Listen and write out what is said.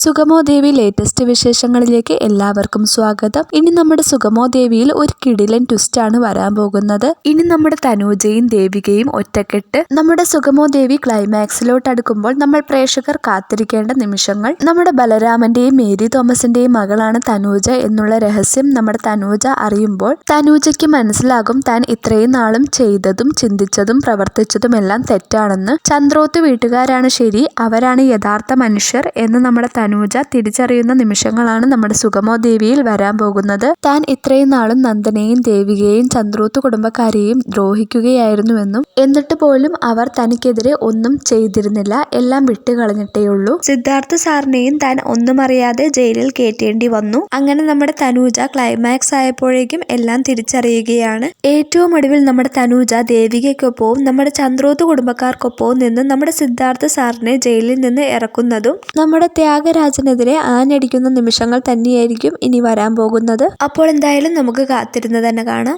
സുഗമോ ദേവി latest വിശേഷങ്ങളിലേക്ക് എല്ലാവർക്കും സ്വാഗതം. ഇനി നമ്മുടെ സുഗമോ ദേവിയിൽ ഒരു കിടിലൻ ട്വിസ്റ്റാണ് വരാൻ പോകുന്നത്. ഇനി നമ്മുടെ തനൂജയും ദേവികയും ഒറ്റക്കെട്ട്. നമ്മുടെ സുഗമോ ദേവി ക്ലൈമാക്സിലോട്ട് അടുക്കുമ്പോൾ നമ്മൾ പ്രേക്ഷകർ കാത്തിരിക്കേണ്ട നിമിഷങ്ങൾ. നമ്മുടെ ബലരാമന്റെയും മേരി തോമസിന്റെയും മകളാണ് തനൂജ എന്നുള്ള രഹസ്യം നമ്മുടെ തനൂജ അറിയുമ്പോൾ തനൂജയ്ക്ക് മനസ്സിലാകും താൻ ഇത്രയും നാളും ചെയ്തതും ചിന്തിച്ചതും പ്രവർത്തിച്ചതുമെല്ലാം തെറ്റാണെന്ന്. ചന്ദ്രോത്ത് വീട്ടുകാരാണ് ശരി, അവരാണ് യഥാർത്ഥ മനുഷ്യർ എന്ന് നമ്മുടെ തനൂജ തിരിച്ചറിയുന്ന നിമിഷങ്ങളാണ് നമ്മുടെ സുഗമോ ദേവിയിൽ വരാൻ പോകുന്നത്. താൻ ഇത്രയും നാളും നന്ദനെയും ദേവികയെയും ചന്ദ്രോത്ത് കുടുംബക്കാരെയും ദ്രോഹിക്കുകയായിരുന്നുവെന്നും എന്നിട്ട് പോലും അവർ തനിക്കെതിരെ ഒന്നും ചെയ്തിരുന്നില്ല, എല്ലാം വിട്ടുകളഞ്ഞിട്ടേയുള്ളൂ. സിദ്ധാർത്ഥ സാറിനെയും താൻ ഒന്നും അറിയാതെ ജയിലിൽ കയറ്റേണ്ടി വന്നു. അങ്ങനെ നമ്മുടെ തനൂജ ക്ലൈമാക്സ് ആയപ്പോഴേക്കും എല്ലാം തിരിച്ചറിയുകയാണ്. ഏറ്റവും ഒടുവിൽ നമ്മുടെ തനൂജ ദേവികയ്ക്കൊപ്പവും നമ്മുടെ ചന്ദ്രോത്ത് കുടുംബക്കാർക്കൊപ്പവും നിന്ന് നമ്മുടെ സിദ്ധാർത്ഥ സാറിനെ ജയിലിൽ നിന്ന് ഇറക്കുന്നതും നമ്മുടെ ത്യാഗരാജനെതിരെ ആഞ്ഞടിക്കുന്ന നിമിഷങ്ങൾ തന്നെയായിരിക്കും ഇനി വരാൻ പോകുന്നത്. അപ്പോൾ എന്തായാലും നമുക്ക് കാത്തിരുന്ന് തന്നെ കാണാം.